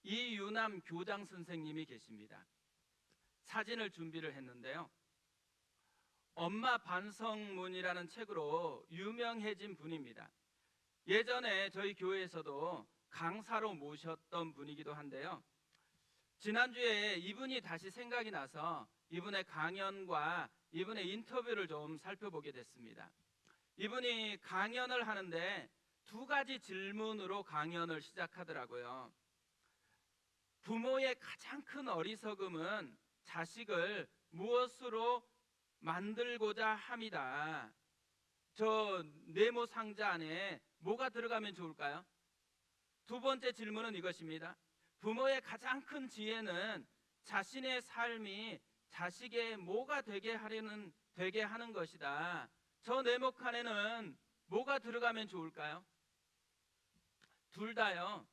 이유남 교장 선생님이 계십니다. 사진을 준비를 했는데요. 엄마 반성문이라는 책으로 유명해진 분입니다. 예전에 저희 교회에서도 강사로 모셨던 분이기도 한데요. 지난주에 이분이 다시 생각이 나서 이분의 강연과 이분의 인터뷰를 좀 살펴보게 됐습니다. 이분이 강연을 하는데 두 가지 질문으로 강연을 시작하더라고요. 부모의 가장 큰 어리석음은 자식을 무엇으로 만들고자 함이다. 저 네모 상자 안에 뭐가 들어가면 좋을까요? 두 번째 질문은 이것입니다. 부모의 가장 큰 지혜는 자신의 삶이 자식의 뭐가 되게 하는 것이다. 저 네모칸에는 뭐가 들어가면 좋을까요? 둘 다요,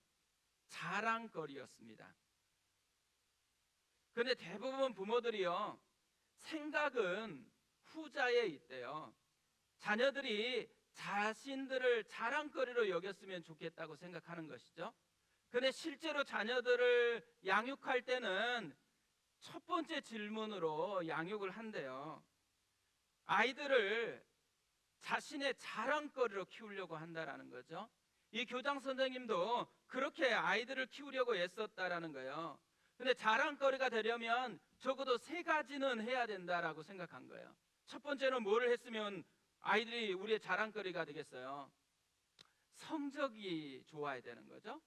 자랑거리였습니다. 그런데 대부분 부모들이요, 생각은 후자에 있대요. 자녀들이 자신들을 자랑거리로 여겼으면 좋겠다고 생각하는 것이죠. 근데 실제로 자녀들을 양육할 때는 첫 번째 질문으로 양육을 한대요. 아이들을 자신의 자랑거리로 키우려고 한다라는 거죠. 이 교장 선생님도 그렇게 아이들을 키우려고 애썼다라는 거예요. 근데 자랑거리가 되려면 적어도 세 가지는 해야 된다라고 생각한 거예요. 첫 번째는 뭐를 했으면 아이들이 우리의 자랑거리가 되겠어요? 성적이 좋아야 되는 거죠.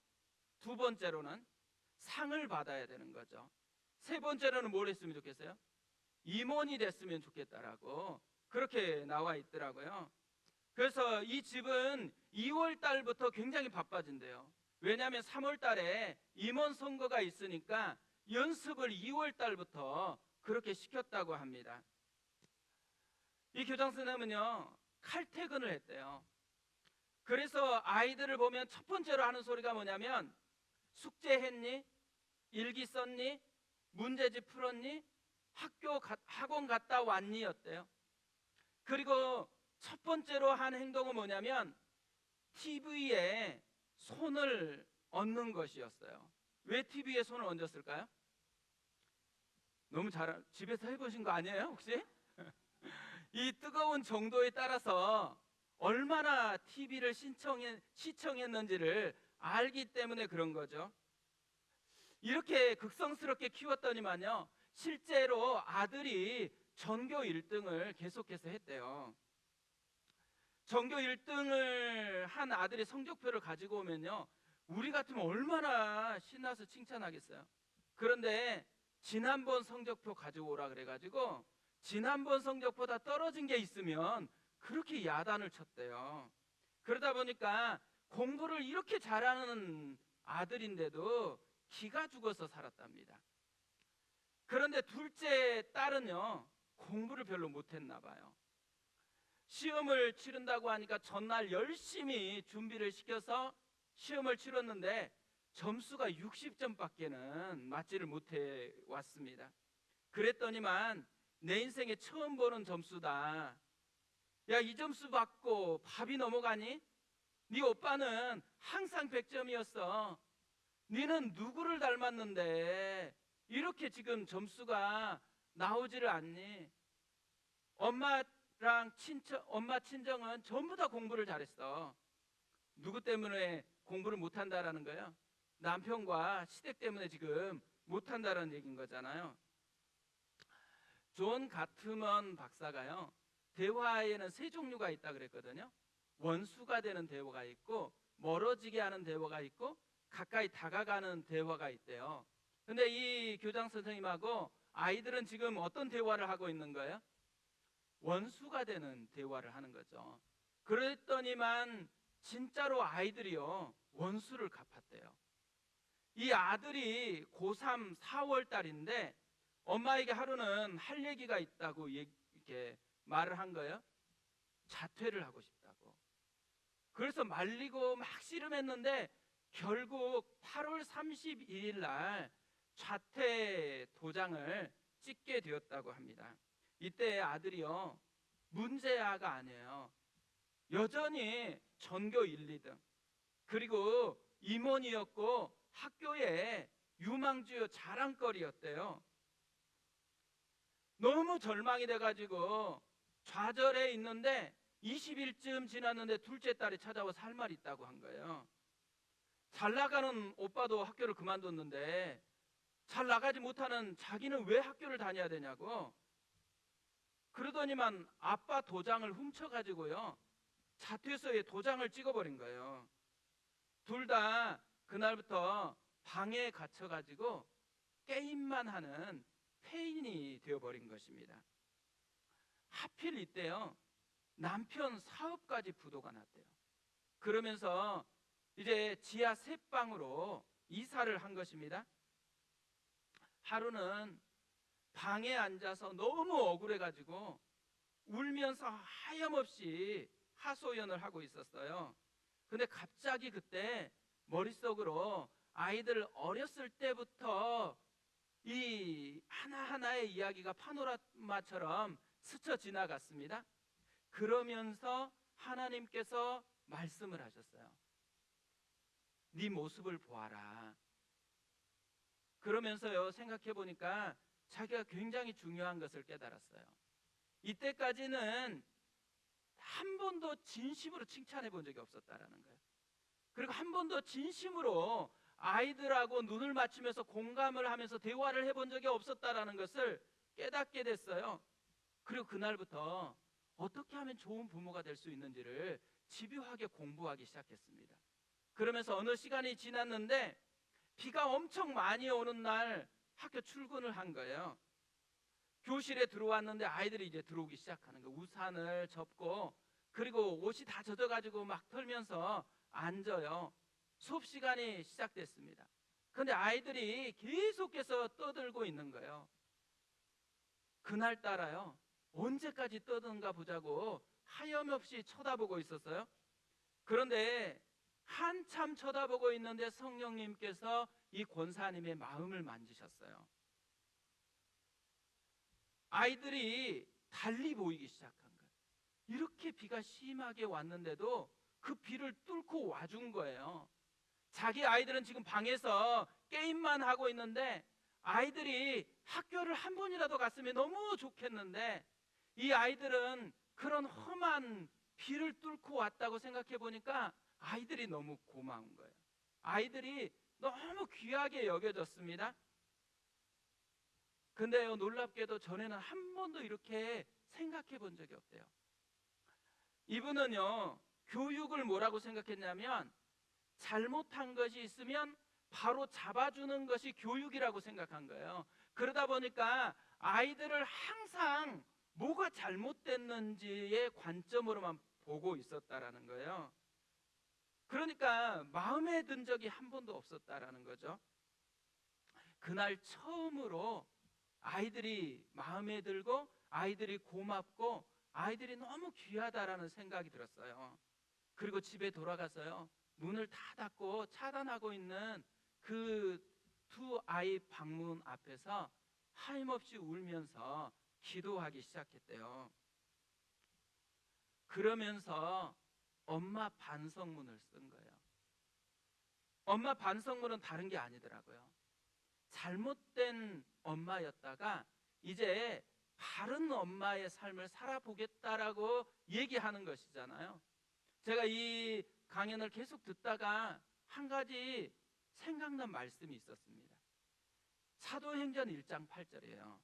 두 번째로는 상을 받아야 되는 거죠. 세 번째로는 뭘 했으면 좋겠어요? 임원이 됐으면 좋겠다라고 그렇게 나와 있더라고요. 그래서 이 집은 2월 달부터 굉장히 바빠진대요. 왜냐하면 3월 달에 임원 선거가 있으니까 연습을 2월 달부터 그렇게 시켰다고 합니다. 이 교장 선생님은요, 칼퇴근을 했대요. 그래서 아이들을 보면 첫 번째로 하는 소리가 뭐냐면 숙제했니? 일기 썼니? 문제집 풀었니? 학원 갔다 왔니? 였대요. 그리고 첫 번째로 한 행동은 뭐냐면 TV에 손을 얹는 것이었어요. 왜 TV에 손을 얹었을까요? 너무 집에서 해보신 거 아니에요 혹시? 이 뜨거운 정도에 따라서 얼마나 TV를 시청했는지를 알기 때문에 그런 거죠. 이렇게 극성스럽게 키웠더니만요, 실제로 아들이 전교 1등을 계속해서 했대요. 전교 1등을 한 아들이 성적표를 가지고 오면요, 우리 같으면 얼마나 신나서 칭찬하겠어요. 그런데 지난번 성적표 가지고 오라 그래가지고 지난번 성적보다 떨어진 게 있으면 그렇게 야단을 쳤대요. 그러다 보니까 공부를 이렇게 잘하는 아들인데도 기가 죽어서 살았답니다. 그런데 둘째 딸은요, 공부를 별로 못했나 봐요. 시험을 치른다고 하니까 전날 열심히 준비를 시켜서 시험을 치렀는데 점수가 60점밖에는 맞지를 못해 왔습니다. 그랬더니만 내 인생에 처음 보는 점수다. 야, 이 점수 받고 밥이 넘어가니? 네 오빠는 항상 100점이었어. 너는 누구를 닮았는데 이렇게 지금 점수가 나오지를 않니? 엄마 친정은 전부 다 공부를 잘했어. 누구 때문에 공부를 못한다라는 거예요? 남편과 시댁 때문에 지금 못한다라는 얘기인 거잖아요. 존 가트먼 박사가요, 대화에는 세 종류가 있다 그랬거든요. 원수가 되는 대화가 있고, 멀어지게 하는 대화가 있고, 가까이 다가가는 대화가 있대요. 근데 이 교장 선생님하고 아이들은 지금 어떤 대화를 하고 있는 거예요? 원수가 되는 대화를 하는 거죠. 그랬더니만 진짜로 아이들이요, 원수를 갚았대요. 이 아들이 고3 4월 달인데 엄마에게 하루는 할 얘기가 있다고 이렇게 말을 한 거예요. 자퇴를 하고 싶다고. 그래서 말리고 막 씨름했는데 결국 8월 31일 날 자퇴 도장을 찍게 되었다고 합니다. 이때 아들이요, 문제아가 아니에요. 여전히 전교 1, 2등, 그리고 임원이었고 학교에 유망주요 자랑거리였대요. 너무 절망이 돼가지고 좌절해 있는데 20일쯤 지났는데 둘째 딸이 찾아와서 할 말이 있다고 한 거예요. 잘 나가는 오빠도 학교를 그만뒀는데 잘 나가지 못하는 자기는 왜 학교를 다녀야 되냐고. 그러더니만 아빠 도장을 훔쳐가지고요, 자퇴서에 도장을 찍어버린 거예요. 둘 다 그날부터 방에 갇혀가지고 게임만 하는 폐인이 되어버린 것입니다. 하필 이때요, 남편 사업까지 부도가 났대요. 그러면서 이제 지하 세 방으로 이사를 한 것입니다. 하루는 방에 앉아서 너무 억울해가지고 울면서 하염없이 하소연을 하고 있었어요. 근데 갑자기 그때 머릿속으로 아이들 어렸을 때부터 이 하나하나의 이야기가 파노라마처럼 스쳐 지나갔습니다. 그러면서 하나님께서 말씀을 하셨어요. 네 모습을 보아라. 그러면서요, 생각해 보니까 자기가 굉장히 중요한 것을 깨달았어요. 이때까지는 한 번도 진심으로 칭찬해 본 적이 없었다라는 거예요. 그리고 한 번도 진심으로 아이들하고 눈을 맞추면서 공감을 하면서 대화를 해본 적이 없었다라는 것을 깨닫게 됐어요. 그리고 그날부터 어떻게 하면 좋은 부모가 될 수 있는지를 집요하게 공부하기 시작했습니다. 그러면서 어느 시간이 지났는데 비가 엄청 많이 오는 날 학교 출근을 한 거예요. 교실에 들어왔는데 아이들이 이제 들어오기 시작하는 거예요. 우산을 접고, 그리고 옷이 다 젖어가지고 막 털면서 앉아요. 수업 시간이 시작됐습니다. 그런데 아이들이 계속해서 떠들고 있는 거예요. 그날따라요, 언제까지 떠드는가 보자고 하염없이 쳐다보고 있었어요. 그런데 한참 쳐다보고 있는데 성령님께서 이 권사님의 마음을 만지셨어요. 아이들이 달리 보이기 시작한 거예요. 이렇게 비가 심하게 왔는데도 그 비를 뚫고 와준 거예요. 자기 아이들은 지금 방에서 게임만 하고 있는데 아이들이 학교를 한 번이라도 갔으면 너무 좋겠는데 이 아이들은 그런 험한 비를 뚫고 왔다고 생각해 보니까 아이들이 너무 고마운 거예요. 아이들이 너무 귀하게 여겨졌습니다. 근데요, 놀랍게도 전에는 한 번도 이렇게 생각해 본 적이 없대요. 이분은요, 교육을 뭐라고 생각했냐면 잘못한 것이 있으면 바로 잡아주는 것이 교육이라고 생각한 거예요. 그러다 보니까 아이들을 항상 뭐가 잘못됐는지의 관점으로만 보고 있었다라는 거예요. 그러니까 마음에 든 적이 한 번도 없었다라는 거죠. 그날 처음으로 아이들이 마음에 들고 아이들이 고맙고 아이들이 너무 귀하다라는 생각이 들었어요. 그리고 집에 돌아가서요, 문을 다 닫고 차단하고 있는 그 두 아이 방문 앞에서 하염없이 울면서 기도하기 시작했대요. 그러면서 엄마 반성문을 쓴 거예요. 엄마 반성문은 다른 게 아니더라고요. 잘못된 엄마였다가 이제 바른 엄마의 삶을 살아보겠다라고 얘기하는 것이잖아요. 제가 이 강연을 계속 듣다가 한 가지 생각난 말씀이 있었습니다. 사도행전 1장 8절이에요.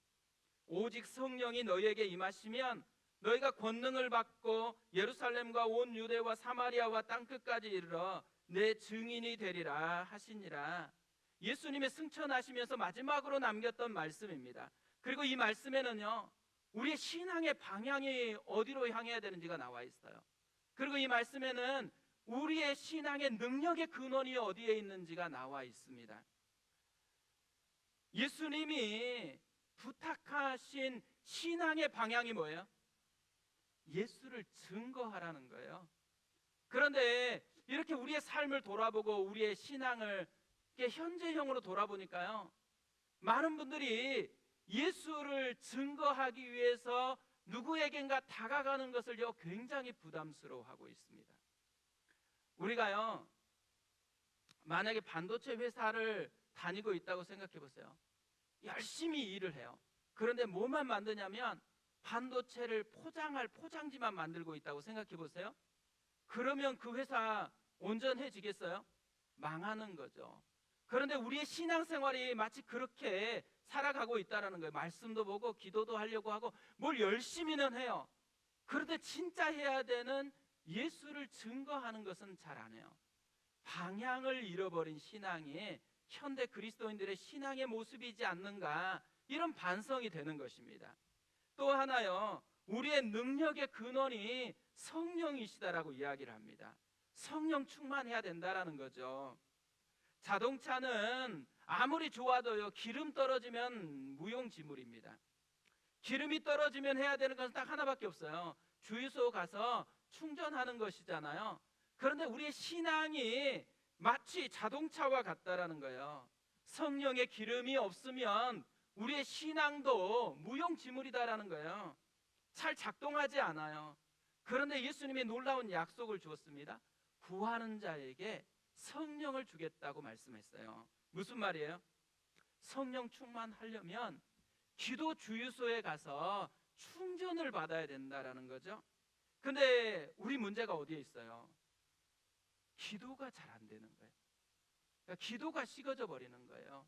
오직 성령이 너희에게 임하시면 너희가 권능을 받고 예루살렘과 온 유대와 사마리아와 땅끝까지 이르러 내 증인이 되리라 하시니라. 예수님의 승천하시면서 마지막으로 남겼던 말씀입니다. 그리고 이 말씀에는요, 우리의 신앙의 방향이 어디로 향해야 되는지가 나와 있어요. 그리고 이 말씀에는 우리의 신앙의 능력의 근원이 어디에 있는지가 나와 있습니다. 예수님이 부탁하신 신앙의 방향이 뭐예요? 예수를 증거하라는 거예요. 그런데 이렇게 우리의 삶을 돌아보고 우리의 신앙을 현재형으로 돌아보니까요, 많은 분들이 예수를 증거하기 위해서 누구에겐가 다가가는 것을요 굉장히 부담스러워하고 있습니다. 우리가요, 만약에 반도체 회사를 다니고 있다고 생각해 보세요. 열심히 일을 해요. 그런데 뭐만 만드냐면 반도체를 포장할 포장지만 만들고 있다고 생각해 보세요. 그러면 그 회사 온전해지겠어요? 망하는 거죠. 그런데 우리의 신앙생활이 마치 그렇게 살아가고 있다는 거예요. 말씀도 보고 기도도 하려고 하고 뭘 열심히는 해요. 그런데 진짜 해야 되는 예수를 증거하는 것은 잘 안 해요. 방향을 잃어버린 신앙이 현대 그리스도인들의 신앙의 모습이지 않는가, 이런 반성이 되는 것입니다. 또 하나요, 우리의 능력의 근원이 성령이시다라고 이야기를 합니다. 성령 충만해야 된다라는 거죠. 자동차는 아무리 좋아도요, 기름 떨어지면 무용지물입니다. 기름이 떨어지면 해야 되는 것은 딱 하나밖에 없어요. 주유소 가서 충전하는 것이잖아요. 그런데 우리의 신앙이 마치 자동차와 같다라는 거예요. 성령의 기름이 없으면 우리의 신앙도 무용지물이다라는 거예요. 잘 작동하지 않아요. 그런데 예수님이 놀라운 약속을 주었습니다. 구하는 자에게 성령을 주겠다고 말씀했어요. 무슨 말이에요? 성령 충만하려면 기도 주유소에 가서 충전을 받아야 된다라는 거죠. 근데 우리 문제가 어디에 있어요? 기도가 잘 안 되는 거예요. 그러니까 기도가 식어져 버리는 거예요.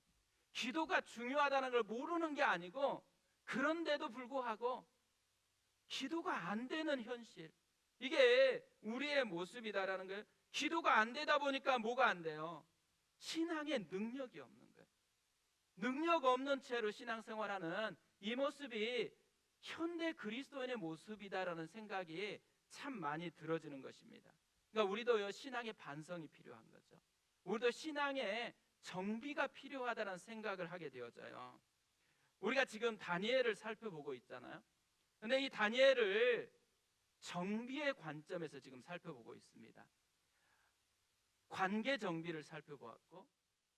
기도가 중요하다는 걸 모르는 게 아니고, 그런데도 불구하고 기도가 안 되는 현실, 이게 우리의 모습이다라는 거예요. 기도가 안 되다 보니까 뭐가 안 돼요? 신앙의 능력이 없는 거예요. 능력 없는 채로 신앙생활하는 이 모습이 현대 그리스도인의 모습이다라는 생각이 참 많이 들어지는 것입니다. 그러니까 우리도요, 신앙의 반성이 필요한 거죠. 우리도 신앙의 정비가 필요하다는 생각을 하게 되어져요. 우리가 지금 다니엘을 살펴보고 있잖아요. 근데 이 다니엘을 정비의 관점에서 지금 살펴보고 있습니다. 관계 정비를 살펴보았고,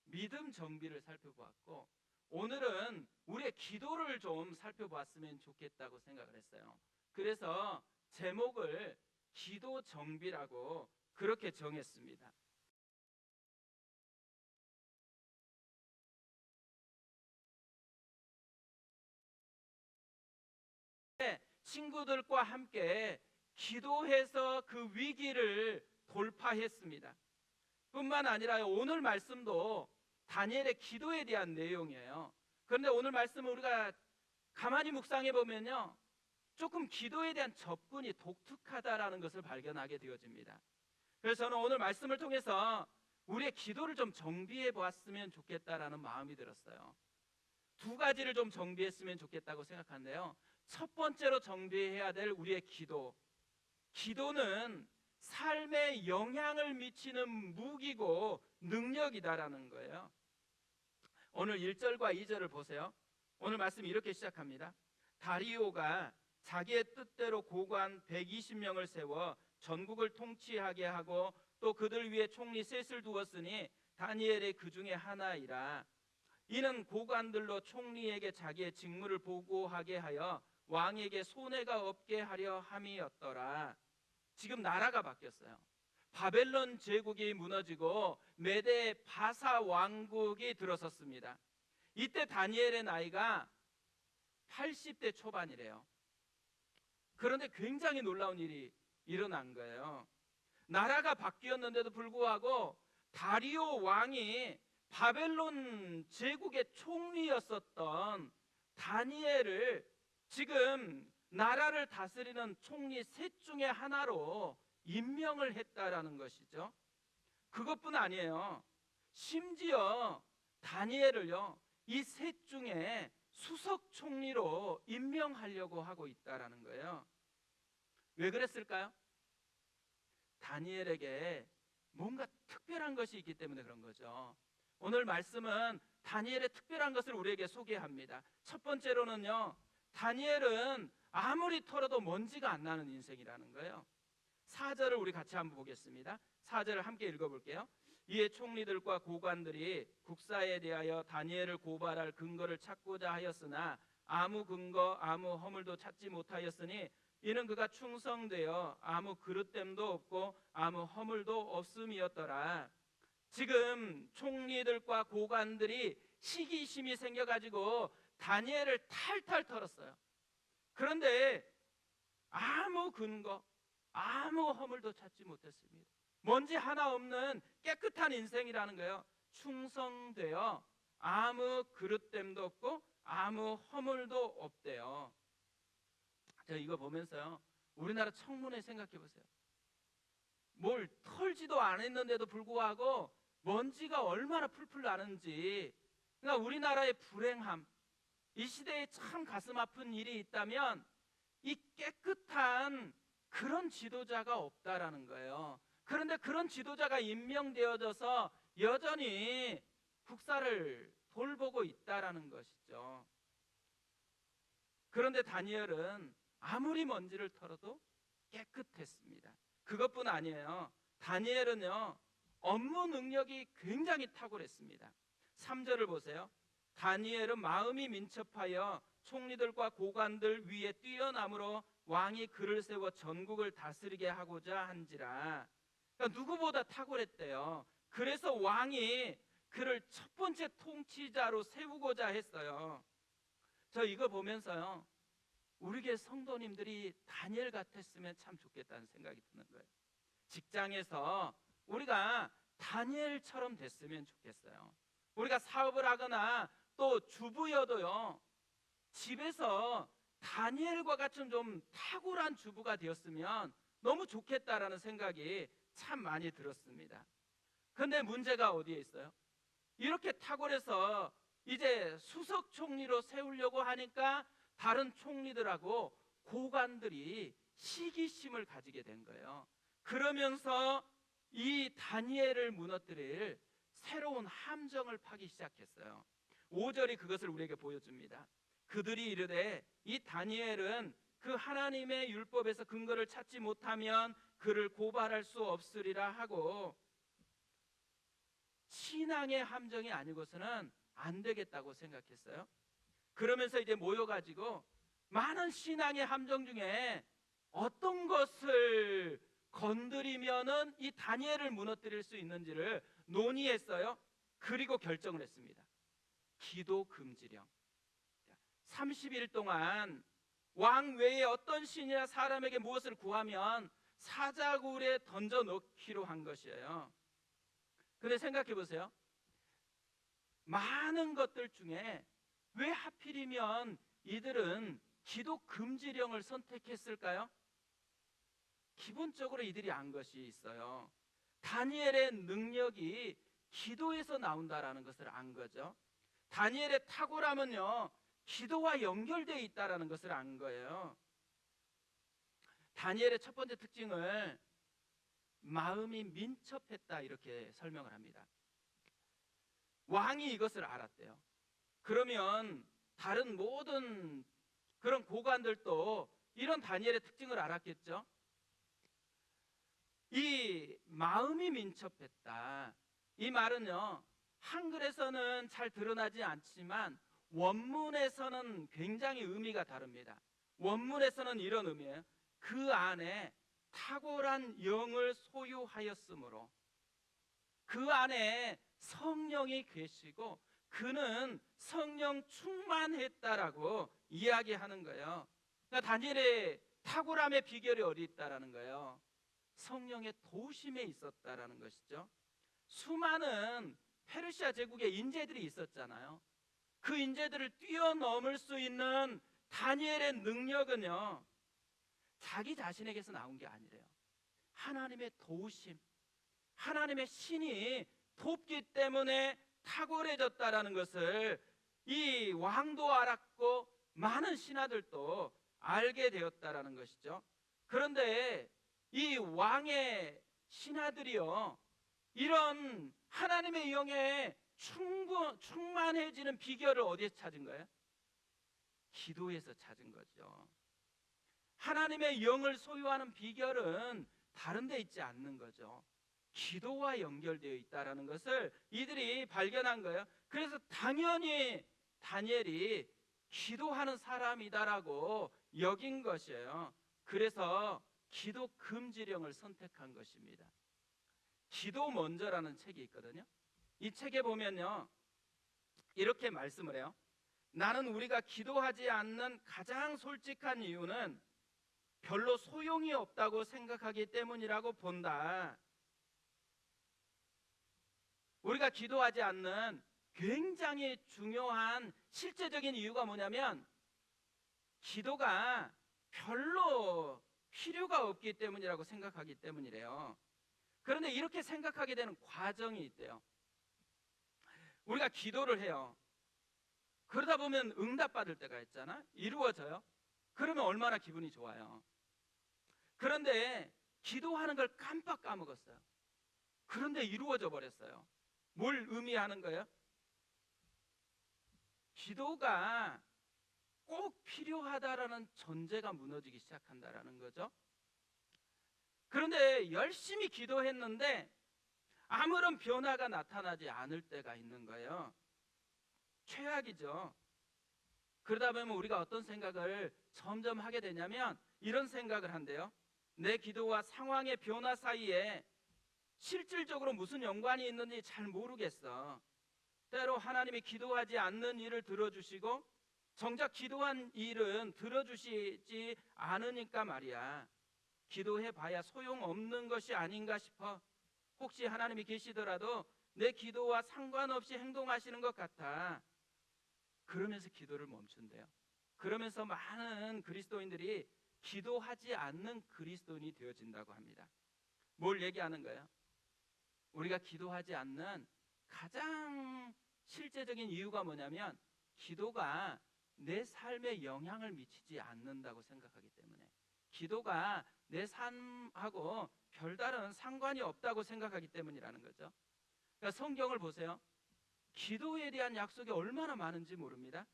믿음 정비를 살펴보았고, 오늘은 우리의 기도를 좀 살펴보았으면 좋겠다고 생각을 했어요. 그래서 제목을 기도 정비라고 그렇게 정했습니다. 친구들과 함께 기도해서 그 위기를 돌파했습니다. 뿐만 아니라 오늘 말씀도 다니엘의 기도에 대한 내용이에요. 그런데 오늘 말씀을 우리가 가만히 묵상해 보면요, 조금 기도에 대한 접근이 독특하다라는 것을 발견하게 되어집니다. 그래서 저는 오늘 말씀을 통해서 우리의 기도를 좀 정비해 보았으면 좋겠다라는 마음이 들었어요. 두 가지를 좀 정비했으면 좋겠다고 생각하는데요. 첫 번째로 정비해야 될 우리의 기도. 기도는 삶에 영향을 미치는 무기고 능력이다라는 거예요. 오늘 1절과 2절을 보세요. 오늘 말씀이 이렇게 시작합니다. 다리오가 자기의 뜻대로 고관 120명을 세워 전국을 통치하게 하고 또 그들 위에 총리 셋을 두었으니 다니엘이 그 중에 하나이라. 이는 고관들로 총리에게 자기의 직무를 보고하게 하여 왕에게 손해가 없게 하려 함이었더라. 지금 나라가 바뀌었어요. 바벨론 제국이 무너지고 메대 바사 왕국이 들어섰습니다. 이때 다니엘의 나이가 80대 초반이래요. 그런데 굉장히 놀라운 일이 일어난 거예요. 나라가 바뀌었는데도 불구하고 다리오 왕이 바벨론 제국의 총리였었던 다니엘을 지금 나라를 다스리는 총리 셋 중에 하나로 임명을 했다라는 것이죠. 그것뿐 아니에요. 심지어 다니엘을요, 이 셋 중에 수석 총리로 임명하려고 하고 있다라는 거예요. 왜 그랬을까요? 다니엘에게 뭔가 특별한 것이 있기 때문에 그런 거죠. 오늘 말씀은 다니엘의 특별한 것을 우리에게 소개합니다. 첫 번째로는요, 다니엘은 아무리 털어도 먼지가 안 나는 인생이라는 거예요. 4절을 우리 같이 한번 보겠습니다. 4절을 함께 읽어볼게요. 이에 총리들과 고관들이 국사에 대하여 다니엘을 고발할 근거를 찾고자 하였으나 아무 근거 아무 허물도 찾지 못하였으니 이는 그가 충성되어 아무 그릇됨도 없고 아무 허물도 없음이었더라. 지금 총리들과 고관들이 시기심이 생겨가지고 다니엘을 탈탈 털었어요. 그런데 아무 근거, 아무 허물도 찾지 못했습니다. 먼지 하나 없는 깨끗한 인생이라는 거예요. 충성되어 아무 그릇됨도 없고 아무 허물도 없대요. 저 이거 보면서요, 우리나라 청문회 생각해 보세요. 뭘 털지도 않았는데도 불구하고 먼지가 얼마나 풀풀 나는지. 그러니까 우리나라의 불행함, 이 시대에 참 가슴 아픈 일이 있다면 이 깨끗한 그런 지도자가 없다라는 거예요. 그런데 그런 지도자가 임명되어져서 여전히 국사를 돌보고 있다라는 것이죠. 그런데 다니엘은 아무리 먼지를 털어도 깨끗했습니다. 그것뿐 아니에요. 다니엘은요, 업무 능력이 굉장히 탁월했습니다. 3절을 보세요. 다니엘은 마음이 민첩하여 총리들과 고관들 위에 뛰어남으로 왕이 그를 세워 전국을 다스리게 하고자 한지라. 그러니까 누구보다 탁월했대요. 그래서 왕이 그를 첫 번째 통치자로 세우고자 했어요. 저 이거 보면서요, 우리 교회 성도님들이 다니엘 같았으면 참 좋겠다는 생각이 드는 거예요. 직장에서 우리가 다니엘처럼 됐으면 좋겠어요. 우리가 사업을 하거나 또 주부여도요, 집에서 다니엘과 같은 좀 탁월한 주부가 되었으면 너무 좋겠다라는 생각이 참 많이 들었습니다. 그런데 문제가 어디에 있어요? 이렇게 탁월해서 이제 수석 총리로 세우려고 하니까 다른 총리들하고 고관들이 시기심을 가지게 된 거예요. 그러면서 이 다니엘을 무너뜨릴 새로운 함정을 파기 시작했어요. 5절이 그것을 우리에게 보여줍니다. 그들이 이르되 이 다니엘은 그 하나님의 율법에서 근거를 찾지 못하면 그를 고발할 수 없으리라 하고, 신앙의 함정이 아니고서는 안 되겠다고 생각했어요. 그러면서 이제 모여가지고 많은 신앙의 함정 중에 어떤 것을 건드리면은 이 다니엘을 무너뜨릴 수 있는지를 논의했어요. 그리고 결정을 했습니다. 기도 금지령. 30일 동안 왕 외에 어떤 신이나 사람에게 무엇을 구하면 사자굴에 던져 넣기로 한 것이에요. 근데 생각해 보세요. 많은 것들 중에 왜 하필이면 이들은 기도 금지령을 선택했을까요? 기본적으로 이들이 안 것이 있어요. 다니엘의 능력이 기도에서 나온다라는 것을 안 거죠. 다니엘의 탁월함은요, 기도와 연결되어 있다라는 것을 안 거예요. 다니엘의 첫 번째 특징을 마음이 민첩했다 이렇게 설명을 합니다. 왕이 이것을 알았대요. 그러면 다른 모든 그런 고관들도 이런 다니엘의 특징을 알았겠죠. 이 마음이 민첩했다, 이 말은요, 한글에서는 잘 드러나지 않지만 원문에서는 굉장히 의미가 다릅니다. 원문에서는 이런 의미예요. 그 안에 탁월한 영을 소유하였으므로, 그 안에 성령이 계시고 그는 성령 충만했다라고 이야기하는 거예요. 그러니까 다니엘의 탁월함의 비결이 어디 있다라는 거예요? 성령의 도우심에 있었다라는 것이죠. 수많은 페르시아 제국의 인재들이 있었잖아요. 그 인재들을 뛰어넘을 수 있는 다니엘의 능력은요, 자기 자신에게서 나온 게 아니래요. 하나님의 도우심, 하나님의 신이 돕기 때문에 탁월해졌다라는 것을 이 왕도 알았고 많은 신하들도 알게 되었다라는 것이죠. 그런데 이 왕의 신하들이요, 이런 하나님의 영에 충만해지는 비결을 어디에서 찾은 거예요? 기도에서 찾은 거죠. 하나님의 영을 소유하는 비결은 다른 데 있지 않는 거죠. 기도와 연결되어 있다는 것을 이들이 발견한 거예요. 그래서 당연히 다니엘이 기도하는 사람이다라고 여긴 것이에요. 그래서 기도 금지령을 선택한 것입니다. 기도 먼저라는 책이 있거든요. 이 책에 보면요, 이렇게 말씀을 해요. 나는 우리가 기도하지 않는 가장 솔직한 이유는 별로 소용이 없다고 생각하기 때문이라고 본다. 우리가 기도하지 않는 굉장히 중요한 실제적인 이유가 뭐냐면 기도가 별로 필요가 없기 때문이라고 생각하기 때문이래요. 그런데 이렇게 생각하게 되는 과정이 있대요. 우리가 기도를 해요. 그러다 보면 응답받을 때가 있잖아. 이루어져요. 그러면 얼마나 기분이 좋아요. 그런데 기도하는 걸 깜빡 까먹었어요. 그런데 이루어져 버렸어요. 뭘 의미하는 거예요? 기도가 꼭 필요하다라는 전제가 무너지기 시작한다라는 거죠. 그런데 열심히 기도했는데 아무런 변화가 나타나지 않을 때가 있는 거예요. 최악이죠. 그러다 보면 우리가 어떤 생각을 점점 하게 되냐면 이런 생각을 한대요. 내 기도와 상황의 변화 사이에 실질적으로 무슨 연관이 있는지 잘 모르겠어. 때로 하나님이 기도하지 않는 일을 들어주시고 정작 기도한 일은 들어주시지 않으니까 말이야. 기도해봐야 소용없는 것이 아닌가 싶어. 혹시 하나님이 계시더라도 내 기도와 상관없이 행동하시는 것 같아. 그러면서 기도를 멈춘대요. 그러면서 많은 그리스도인들이 기도하지 않는 그리스도인이 되어진다고 합니다. 뭘 얘기하는 거예요? 우리가 기도하지 않는 가장 실제적인 이유가 뭐냐면 기도가 내 삶에 영향을 미치지 않는다고 생각하기 때문에, 기도가 내 삶하고 별다른 상관이 없다고 생각하기 때문이라는 거죠. 그러니까 성경을 보세요. 기도에 대한 약속이 얼마나 많은지 모릅니다.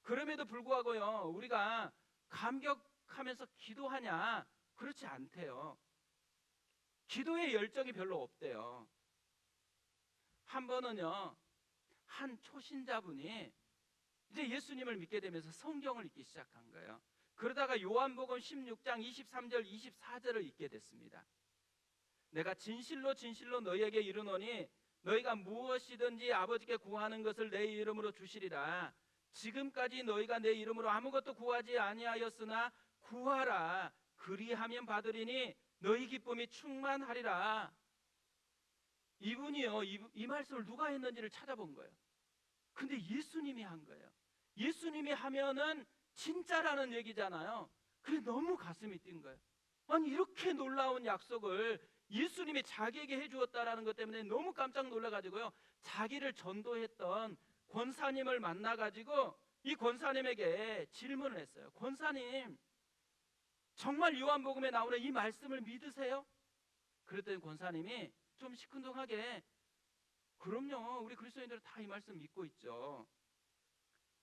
그럼에도 불구하고요, 우리가 감격하면서 기도하냐? 그렇지 않대요. 기도의 열정이 별로 없대요. 한 번은요, 한 초신자분이 이제 예수님을 믿게 되면서 성경을 읽기 시작한 거예요. 그러다가 요한복음 16장 23절 24절을 읽게 됐습니다. 내가 진실로 진실로 너희에게 이르노니 너희가 무엇이든지 아버지께 구하는 것을 내 이름으로 주시리라. 지금까지 너희가 내 이름으로 아무것도 구하지 아니하였으나 구하라. 그리하면 받으리니 너희 기쁨이 충만하리라. 이분이요, 이 말씀을 누가 했는지를 찾아본 거예요. 근데 예수님이 한 거예요. 예수님이 하면은 진짜라는 얘기잖아요. 그래 너무 가슴이 뛴 거예요. 아니 이렇게 놀라운 약속을 예수님이 자기에게 해주었다라는 것 때문에 너무 깜짝 놀라가지고요, 자기를 전도했던 권사님을 만나가지고 이 권사님에게 질문을 했어요. 권사님, 정말 요한복음에 나오는 이 말씀을 믿으세요? 그랬더니 권사님이 좀 시큰둥하게, 그럼요, 우리 그리스도인들은 다 이 말씀 믿고 있죠.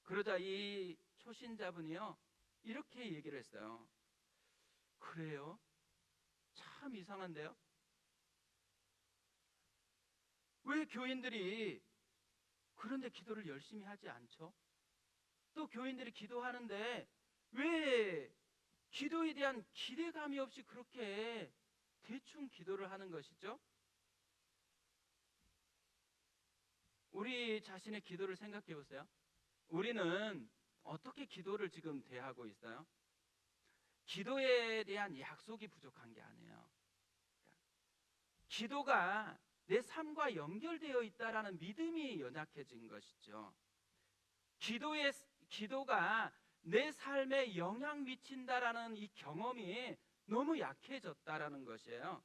그러자 이 초신자분이요, 이렇게 얘기를 했어요. 그래요? 참 이상한데요? 왜 교인들이 그런데 기도를 열심히 하지 않죠? 또 교인들이 기도하는데 왜 기도에 대한 기대감이 없이 그렇게 대충 기도를 하는 것이죠? 우리 자신의 기도를 생각해 보세요. 우리는 어떻게 기도를 지금 대하고 있어요? 기도에 대한 약속이 부족한 게 아니에요. 기도가 내 삶과 연결되어 있다라는 믿음이 연약해진 것이죠. 기도가 내 삶에 영향 미친다라는 이 경험이 너무 약해졌다라는 것이에요.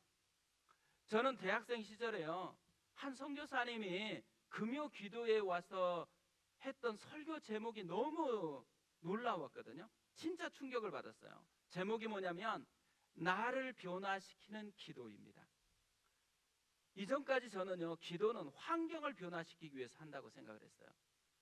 저는 대학생 시절에요, 한 선교사님이 금요 기도에 와서 했던 설교 제목이 너무 놀라웠거든요. 진짜 충격을 받았어요. 제목이 뭐냐면 나를 변화시키는 기도입니다. 이전까지 저는요, 기도는 환경을 변화시키기 위해서 한다고 생각을 했어요.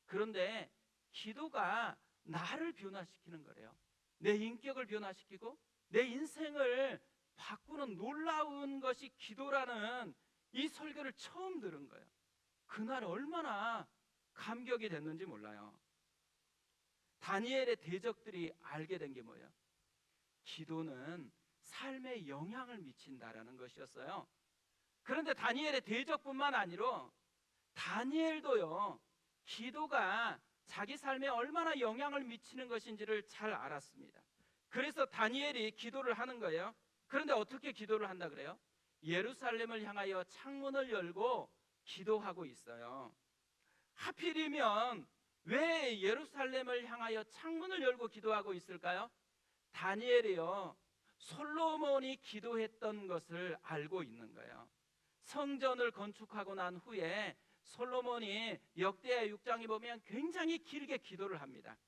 그런데 기도가 나를 변화시키는 거래요. 내 인격을 변화시키고 내 인생을 바꾸는 놀라운 것이 기도라는 이 설교를 처음 들은 거예요. 그날 얼마나 감격이 됐는지 몰라요. 다니엘의 대적들이 알게 된 게 뭐예요? 기도는 삶에 영향을 미친다라는 것이었어요. 그런데 다니엘의 대적뿐만 아니라 다니엘도요, 기도가 자기 삶에 얼마나 영향을 미치는 것인지를 잘 알았습니다. 그래서 다니엘이 기도를 하는 거예요. 그런데 어떻게 기도를 한다 그래요? 예루살렘을 향하여 창문을 열고 기도하고 있어요. 하필이면 왜 예루살렘을 향하여 창문을 열고 기도하고 있을까요? 다니엘이요, 솔로몬이 기도했던 것을 알고 있는 거예요. 성전을 건축하고 난 후에 솔로몬이 역대하 6장에 보면 굉장히 길게 기도를 합니다.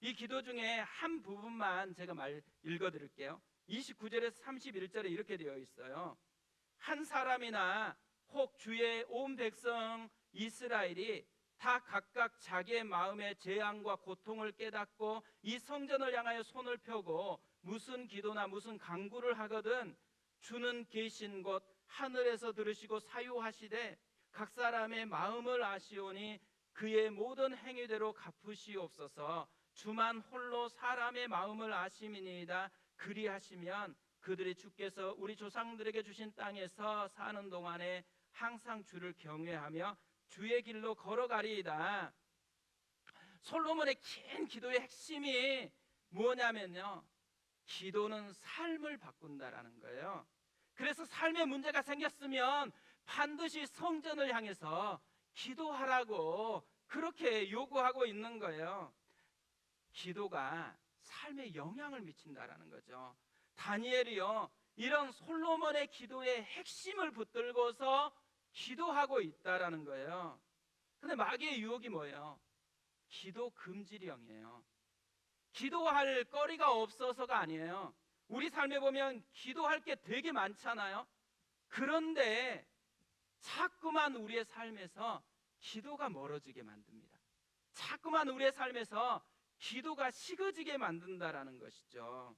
이 기도 중에 한 부분만 제가 읽어드릴게요. 29절에서 31절에 이렇게 되어 있어요. 한 사람이나 혹 주의 온 백성 이스라엘이 다 각각 자기의 마음의 재앙과 고통을 깨닫고 이 성전을 향하여 손을 펴고 무슨 기도나 무슨 간구를 하거든 주는 계신 곳 하늘에서 들으시고 사유하시되 각 사람의 마음을 아시오니 그의 모든 행위대로 갚으시옵소서. 주만 홀로 사람의 마음을 아심이니이다. 그리하시면 그들이 주께서 우리 조상들에게 주신 땅에서 사는 동안에 항상 주를 경외하며 주의 길로 걸어가리이다. 솔로몬의 긴 기도의 핵심이 뭐냐면요, 기도는 삶을 바꾼다라는 거예요. 그래서 삶에 문제가 생겼으면 반드시 성전을 향해서 기도하라고 그렇게 요구하고 있는 거예요. 기도가 삶에 영향을 미친다라는 거죠. 다니엘이요, 이런 솔로몬의 기도의 핵심을 붙들고서 기도하고 있다라는 거예요. 근데 마귀의 유혹이 뭐예요? 기도 금지령이에요. 기도할 거리가 없어서가 아니에요. 우리 삶에 보면 기도할 게 되게 많잖아요. 그런데 자꾸만 우리의 삶에서 기도가 멀어지게 만듭니다. 자꾸만 우리의 삶에서 기도가 식어지게 만든다라는 것이죠.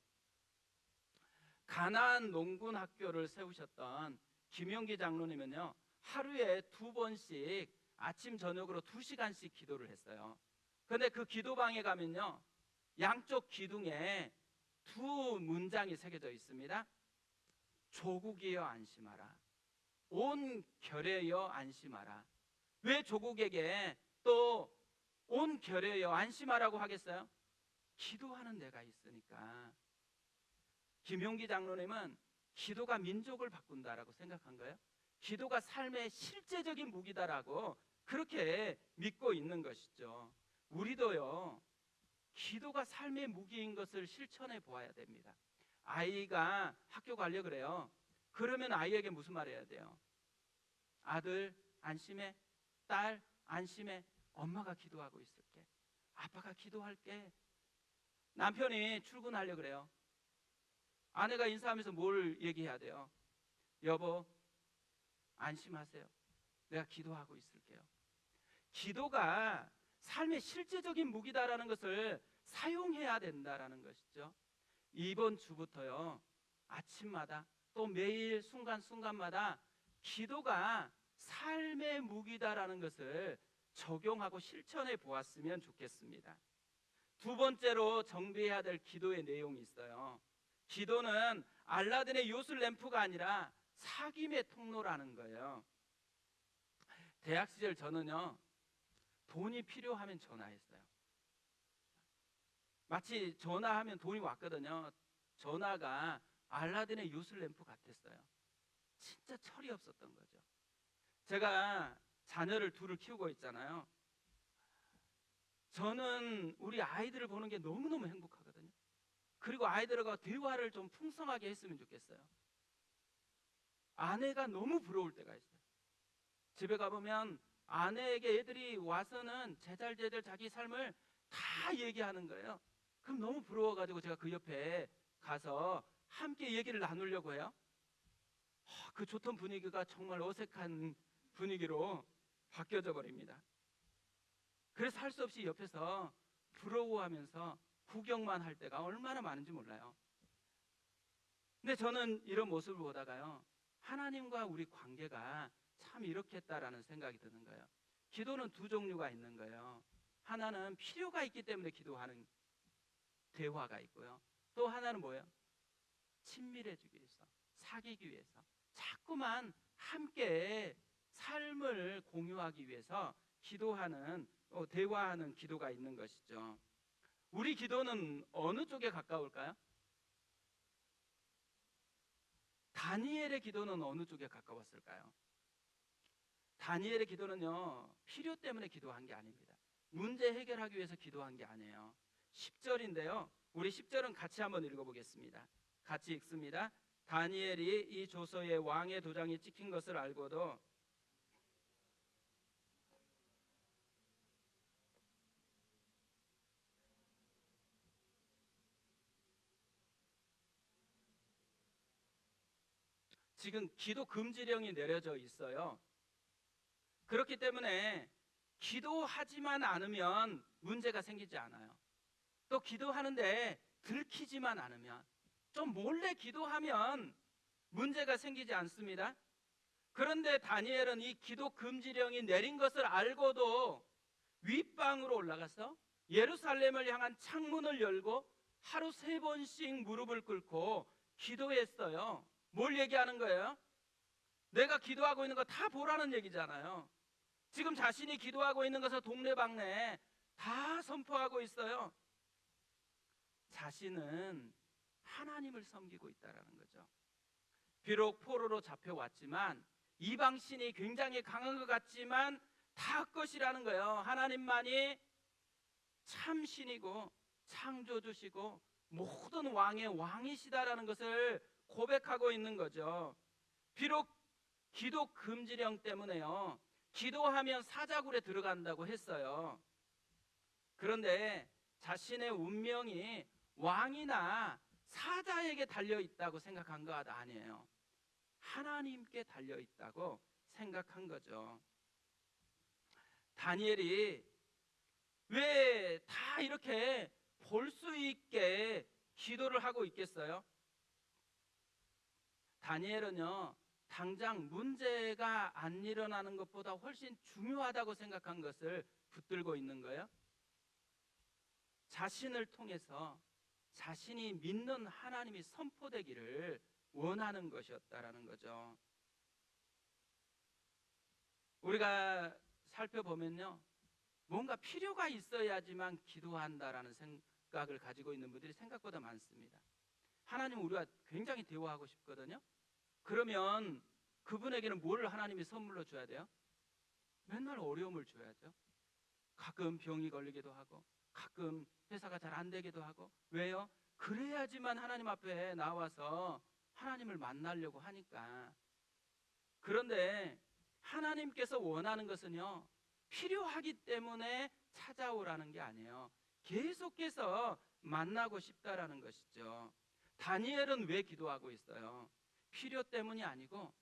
가나안 농군 학교를 세우셨던 김용기 장로님은요, 하루에 2번씩 아침 저녁으로 2시간씩 기도를 했어요. 그런데 그 기도방에 가면요, 양쪽 기둥에 2문장이 새겨져 있습니다. 조국이여 안심하라, 온 결여여 안심하라. 왜 조국에게 또 온 결여여 안심하라고 하겠어요? 기도하는 데가 있으니까. 김용기 장로님은 기도가 민족을 바꾼다라고 생각한 거예요. 기도가 삶의 실제적인 무기다라고 그렇게 믿고 있는 것이죠. 우리도요, 기도가 삶의 무기인 것을 실천해 보아야 됩니다. 아이가 학교 가려고 그래요. 그러면 아이에게 무슨 말 해야 돼요? 아들 안심해, 딸 안심해, 엄마가 기도하고 있을게, 아빠가 기도할게. 남편이 출근하려고 그래요. 아내가 인사하면서 뭘 얘기해야 돼요? 여보 안심하세요, 내가 기도하고 있을게요. 기도가 삶의 실제적인 무기다라는 것을 사용해야 된다라는 것이죠. 이번 주부터요, 아침마다 또 매일 순간순간마다 기도가 삶의 무기다라는 것을 적용하고 실천해 보았으면 좋겠습니다. 2번째로 정비해야 될 기도의 내용이 있어요. 기도는 알라딘의 요술 램프가 아니라 사귐의 통로라는 거예요. 대학 시절 저는요, 돈이 필요하면 전화했어요. 마치 전화하면 돈이 왔거든요. 전화가 알라딘의 요술 램프 같았어요. 진짜 철이 없었던 거죠. 제가 자녀를 2을 키우고 있잖아요. 저는 우리 아이들을 보는 게 너무너무 행복하거든요. 그리고 아이들과 대화를 좀 풍성하게 했으면 좋겠어요. 아내가 너무 부러울 때가 있어요. 집에 가보면 아내에게 애들이 와서는 제잘제잘 자기 삶을 다 얘기하는 거예요. 그럼 너무 부러워가지고 제가 그 옆에 가서 함께 얘기를 나누려고 해요. 그 좋던 분위기가 정말 어색한 분위기로 바뀌어져 버립니다. 그래서 할 수 없이 옆에서 부러워하면서 구경만 할 때가 얼마나 많은지 몰라요. 근데 저는 이런 모습을 보다가요, 하나님과 우리 관계가 참 이렇게 했다라는 생각이 드는 거예요. 기도는 2 종류가 있는 거예요. 하나는 필요가 있기 때문에 기도하는 대화가 있고요. 또 하나는 뭐예요? 친밀해지기 위해서, 사귀기 위해서 자꾸만 함께 삶을 공유하기 위해서 기도하는, 대화하는 기도가 있는 것이죠. 우리 기도는 어느 쪽에 가까울까요? 다니엘의 기도는 어느 쪽에 가까웠을까요? 다니엘의 기도는요, 필요 때문에 기도한 게 아닙니다. 문제 해결하기 위해서 기도한 게 아니에요. 10절인데요. 우리 10절은 같이 한번 읽어보겠습니다. 같이 읽습니다. 다니엘이 이 조서에 왕의 도장이 찍힌 것을 알고도 지금 기도 금지령이 내려져 있어요. 그렇기 때문에 기도하지만 않으면 문제가 생기지 않아요. 또 기도하는데 들키지만 않으면, 좀 몰래 기도하면 문제가 생기지 않습니다. 그런데 다니엘은 이 기도 금지령이 내린 것을 알고도 윗방으로 올라가서 예루살렘을 향한 창문을 열고 하루 3번씩 무릎을 꿇고 기도했어요. 뭘 얘기하는 거예요? 내가 기도하고 있는 거 다 보라는 얘기잖아요. 지금 자신이 기도하고 있는 것을 동네방네 다 선포하고 있어요. 자신은 하나님을 섬기고 있다는 거죠. 비록 포로로 잡혀왔지만 이방신이 굉장히 강한 것 같지만 다 것이라는 거예요. 하나님만이 참 신이고 창조주시고 모든 왕의 왕이시다라는 것을 고백하고 있는 거죠. 비록 기도 금지령 때문에요, 기도하면 사자굴에 들어간다고 했어요. 그런데 자신의 운명이 왕이나 사자에게 달려있다고 생각한 것 아니에요. 하나님께 달려있다고 생각한 거죠. 다니엘이 왜 다 이렇게 볼 수 있게 기도를 하고 있겠어요? 다니엘은요, 당장 문제가 안 일어나는 것보다 훨씬 중요하다고 생각한 것을 붙들고 있는 거예요. 자신을 통해서 자신이 믿는 하나님이 선포되기를 원하는 것이었다라는 거죠. 우리가 살펴보면요, 뭔가 필요가 있어야지만 기도한다라는 생각을 가지고 있는 분들이 생각보다 많습니다. 하나님, 우리가 굉장히 대화하고 싶거든요. 그러면 그분에게는 뭘 하나님이 선물로 줘야 돼요? 맨날 어려움을 줘야죠. 가끔 병이 걸리기도 하고 가끔 회사가 잘 안 되기도 하고. 왜요? 그래야지만 하나님 앞에 나와서 하나님을 만나려고 하니까. 그런데 하나님께서 원하는 것은요, 필요하기 때문에 찾아오라는 게 아니에요. 계속해서 만나고 싶다라는 것이죠. 다니엘은 왜 기도하고 있어요? 필요 때문이 아니고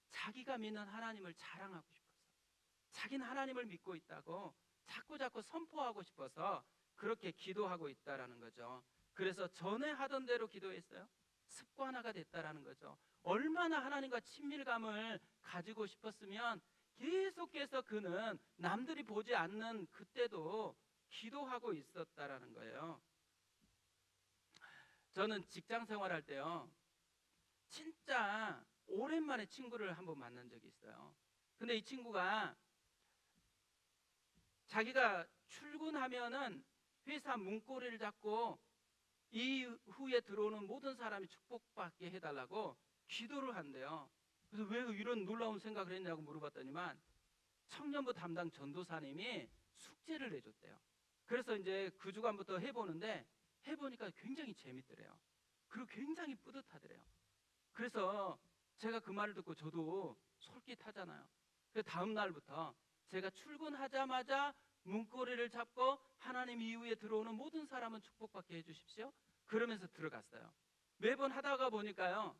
자기가 믿는 하나님을 자랑하고 싶어서, 자기는 하나님을 믿고 있다고 자꾸 선포하고 싶어서 그렇게 기도하고 있다라는 거죠. 그래서 전에 하던 대로 기도했어요. 습관화가 됐다라는 거죠. 얼마나 하나님과 친밀감을 가지고 싶었으면 계속해서 그는 남들이 보지 않는 그때도 기도하고 있었다라는 거예요. 저는 직장 생활할 때요, 진짜 오랜만에 친구를 한번 만난 적이 있어요. 근데 이 친구가 자기가 출근하면은 회사 문고리를 잡고 이후에 들어오는 모든 사람이 축복받게 해달라고 기도를 한대요. 그래서 왜 이런 놀라운 생각을 했냐고 물어봤더니만 청년부 담당 전도사님이 숙제를 내줬대요. 그래서 이제 그 주간부터 해보는데 해보니까 굉장히 재밌더래요. 그리고 굉장히 뿌듯하더래요. 그래서 제가 그 말을 듣고 저도 솔깃하잖아요. 그래서 다음 날부터 제가 출근하자마자 문고리를 잡고 하나님 이후에 들어오는 모든 사람은 축복받게 해주십시오, 그러면서 들어갔어요. 매번 하다가 보니까요,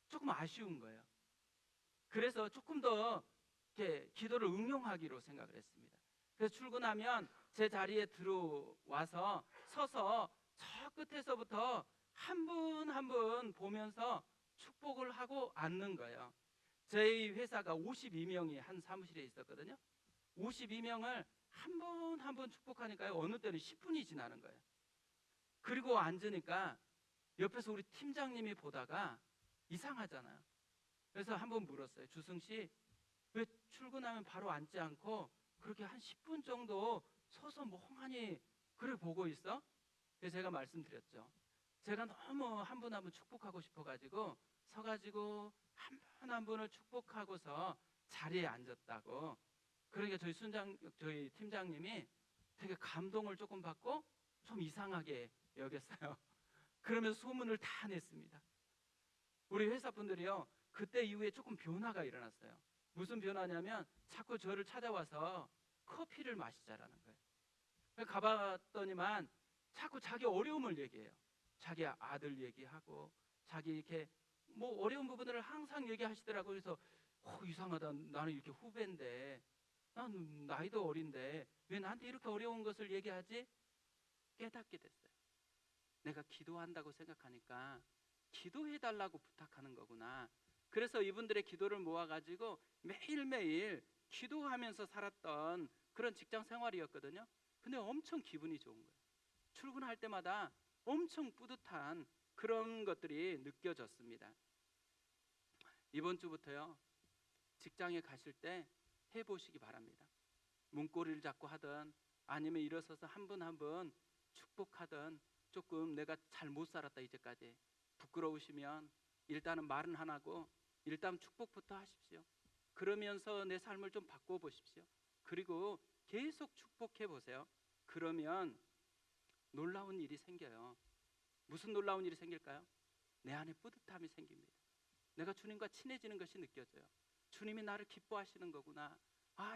조금 아쉬운 거예요. 그래서 조금 더 이렇게 기도를 응용하기로 생각을 했습니다. 그래서 출근하면 제 자리에 들어와서 서서 저 끝에서부터 한 분 한 분 보면서 축복을 하고 앉는 거예요. 저희 회사가 52명이 한 사무실에 있었거든요. 52명을 한 분 한 분 축복하니까요, 어느 때는 10분이 지나는 거예요. 그리고 앉으니까 옆에서 우리 팀장님이 보다가 이상하잖아요. 그래서 한번 물었어요. 주승 씨, 왜 출근하면 바로 앉지 않고 그렇게 한 10분 정도 서서 멍하니 그래 보고 있어? 그래서 제가 말씀드렸죠. 제가 너무 한 분 한 분 축복하고 싶어가지고 서가지고 한 분 한 분을 축복하고서 자리에 앉았다고. 그러니까 저희 팀장님이 되게 감동을 조금 받고 좀 이상하게 여겼어요. 그러면서 소문을 다 냈습니다. 우리 회사 분들이요, 그때 이후에 조금 변화가 일어났어요. 무슨 변화냐면 자꾸 저를 찾아와서 커피를 마시자라는 거예요. 가봤더니만 자꾸 자기 어려움을 얘기해요. 자기 아들 얘기하고 자기 이렇게 뭐 어려운 부분들을 항상 얘기하시더라고요. 그래서 이상하다. 나는 이렇게 후배인데, 난 나이도 어린데 왜 나한테 이렇게 어려운 것을 얘기하지? 깨닫게 됐어요. 내가 기도한다고 생각하니까 기도해달라고 부탁하는 거구나. 그래서 이분들의 기도를 모아가지고 매일매일 기도하면서 살았던 그런 직장 생활이었거든요. 근데 엄청 기분이 좋은 거예요. 출근할 때마다 엄청 뿌듯한 그런 것들이 느껴졌습니다. 이번 주부터요, 직장에 가실 때 해보시기 바랍니다. 문고리를 잡고 하든 아니면 일어서서 한 분 한 분 축복하든, 조금 내가 잘 못 살았다 이제까지 부끄러우시면 일단은 말은 안 하고 일단 축복부터 하십시오. 그러면서 내 삶을 좀 바꿔보십시오. 그리고 계속 축복해 보세요. 그러면 놀라운 일이 생겨요. 무슨 놀라운 일이 생길까요? 내 안에 뿌듯함이 생깁니다. 내가 주님과 친해지는 것이 느껴져요. 주님이 나를 기뻐하시는 거구나.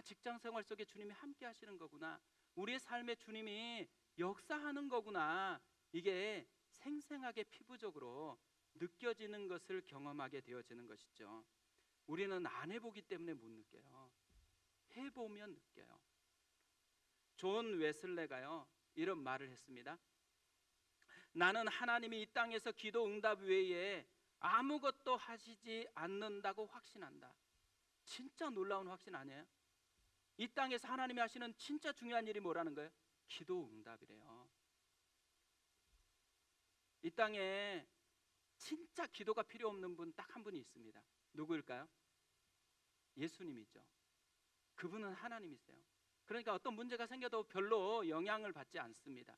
직장 생활 속에 주님이 함께 하시는 거구나. 우리의 삶에 주님이 역사하는 거구나. 이게 생생하게 피부적으로 느껴지는 것을 경험하게 되어지는 것이죠. 우리는 안 해보기 때문에 못 느껴요. 해보면 느껴요. 존 웨슬레가요, 이런 말을 했습니다. 나는 하나님이 이 땅에서 기도 응답 외에 아무것도 하시지 않는다고 확신한다. 진짜 놀라운 확신 아니에요? 이 땅에서 하나님이 하시는 진짜 중요한 일이 뭐라는 거예요? 기도 응답이래요. 이 땅에 진짜 기도가 필요 없는 분 딱 한 분이 있습니다. 누구일까요? 예수님이죠. 그분은 하나님이세요. 그러니까 어떤 문제가 생겨도 별로 영향을 받지 않습니다.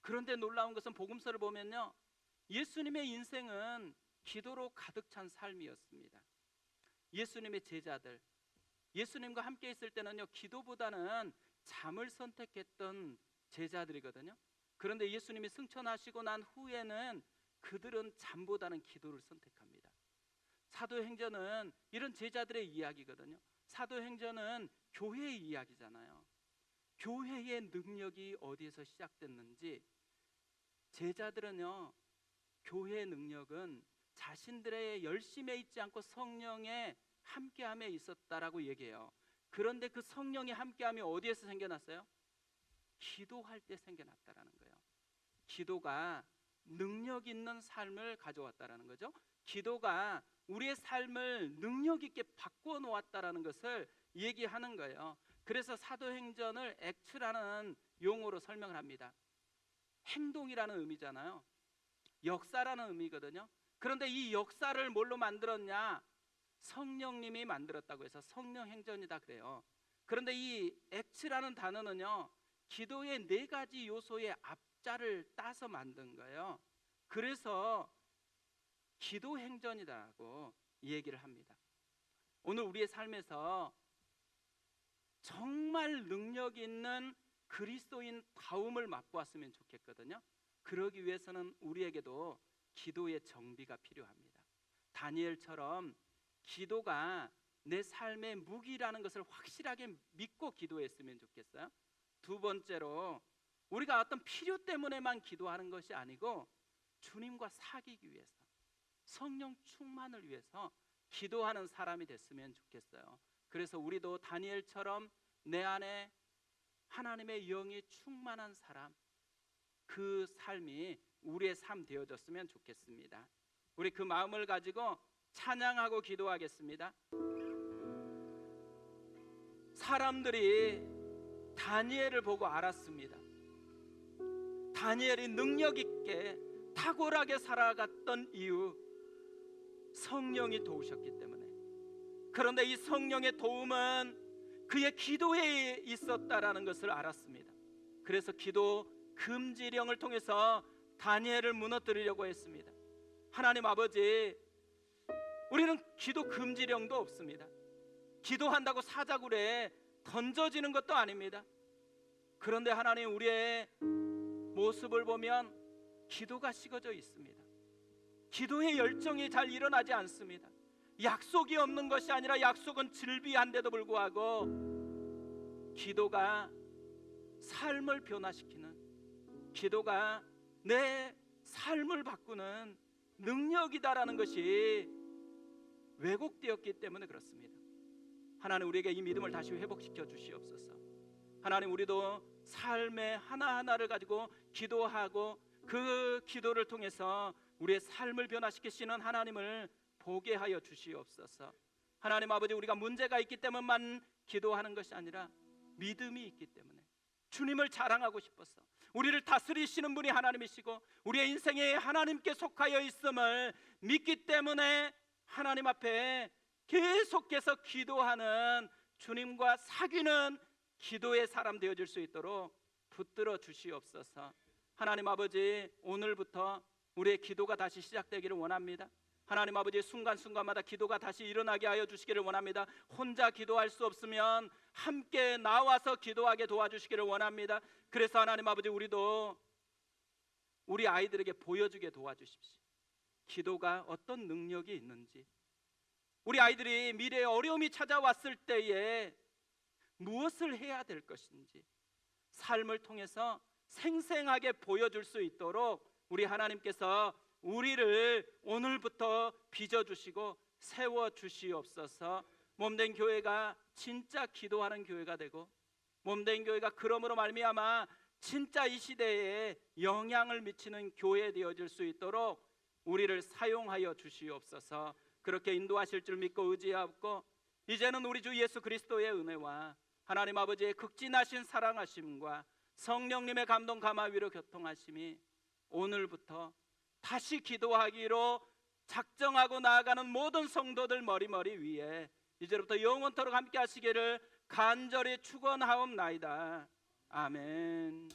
그런데 놀라운 것은 복음서를 보면요, 예수님의 인생은 기도로 가득 찬 삶이었습니다. 예수님의 제자들, 예수님과 함께 있을 때는요, 기도보다는 잠을 선택했던 제자들이거든요. 그런데 예수님이 승천하시고 난 후에는 그들은 잠보다는 기도를 선택합니다. 사도행전은 이런 제자들의 이야기거든요. 사도행전은 교회의 이야기잖아요. 교회의 능력이 어디에서 시작됐는지, 제자들은요, 교회의 능력은 자신들의 열심에 있지 않고 성령의 함께함에 있었다라고 얘기해요. 그런데 그 성령의 함께함이 어디에서 생겨났어요? 기도할 때 생겨났다라는 거예요. 기도가 능력 있는 삶을 가져왔다라는 거죠. 기도가 우리의 삶을 능력 있게 바꿔 놓았다라는 것을 얘기하는 거예요. 그래서 사도행전을 액트라는 용어로 설명을 합니다. 행동이라는 의미잖아요. 역사라는 의미거든요. 그런데 이 역사를 뭘로 만들었냐? 성령님이 만들었다고 해서 성령행전이다 그래요. 그런데 이 액트라는 단어는요, 기도의 4가지 요소의 앞자를 따서 만든 거예요. 그래서 기도행전이라고 얘기를 합니다. 오늘 우리의 삶에서 정말 능력 있는 그리스도인 다움을 맛보았으면 좋겠거든요. 그러기 위해서는 우리에게도 기도의 정비가 필요합니다. 다니엘처럼 기도가 내 삶의 무기라는 것을 확실하게 믿고 기도했으면 좋겠어요. 두 번째로, 우리가 어떤 필요 때문에만 기도하는 것이 아니고 주님과 사귀기 위해서, 성령 충만을 위해서 기도하는 사람이 됐으면 좋겠어요. 그래서 우리도 다니엘처럼 내 안에 하나님의 영이 충만한 사람, 그 삶이 우리의 삶 되어졌으면 좋겠습니다. 우리 그 마음을 가지고 찬양하고 기도하겠습니다. 사람들이 다니엘을 보고 알았습니다. 다니엘이 능력 있게 탁월하게 살아갔던 이유, 성령이 도우셨기 때문에. 그런데 이 성령의 도움은 그의 기도에 있었다라는 것을 알았습니다. 그래서 기도 금지령을 통해서 다니엘을 무너뜨리려고 했습니다. 하나님 아버지, 우리는 기도 금지령도 없습니다. 기도한다고 사자굴에 던져지는 것도 아닙니다. 그런데 하나님, 우리의 모습을 보면 기도가 식어져 있습니다. 기도의 열정이 잘 일어나지 않습니다. 약속이 없는 것이 아니라 약속은 즐비한데도 불구하고 기도가 삶을 변화시키는, 기도가 내 삶을 바꾸는 능력이다라는 것이 왜곡되었기 때문에 그렇습니다. 하나님, 우리에게 이 믿음을 다시 회복시켜 주시옵소서. 하나님, 우리도 삶의 하나하나를 가지고 기도하고 그 기도를 통해서 우리의 삶을 변화시키시는 하나님을 보게 하여 주시옵소서. 하나님 아버지, 우리가 문제가 있기 때문만 기도하는 것이 아니라 믿음이 있기 때문에 주님을 자랑하고 싶어서, 우리를 다스리시는 분이 하나님이시고 우리의 인생에 하나님께 속하여 있음을 믿기 때문에 하나님 앞에 계속해서 기도하는, 주님과 사귀는 기도의 사람 되어질 수 있도록 붙들어 주시옵소서. 하나님 아버지, 오늘부터 우리의 기도가 다시 시작되기를 원합니다. 하나님 아버지, 순간순간마다 기도가 다시 일어나게 하여 주시기를 원합니다. 혼자 기도할 수 없으면 함께 나와서 기도하게 도와주시기를 원합니다. 그래서 하나님 아버지, 우리도 우리 아이들에게 보여주게 도와주십시오. 기도가 어떤 능력이 있는지, 우리 아이들이 미래에 어려움이 찾아왔을 때에 무엇을 해야 될 것인지 삶을 통해서 생생하게 보여줄 수 있도록 우리 하나님께서 우리를 오늘부터 빚어주시고 세워주시옵소서. 몸된 교회가 진짜 기도하는 교회가 되고, 몸된 교회가 그러므로 말미암아 진짜 이 시대에 영향을 미치는 교회 되어질 수 있도록 우리를 사용하여 주시옵소서. 그렇게 인도하실 줄 믿고 의지하옵고, 이제는 우리 주 예수 그리스도의 은혜와 하나님 아버지의 극진하신 사랑하심과 성령님의 감동 감화 위로 교통하심이 오늘부터 다시 기도하기로 작정하고 나아가는 모든 성도들 머리머리 위에 이제부터 영원토록 함께 하시기를 간절히 축원하옵나이다. 아멘.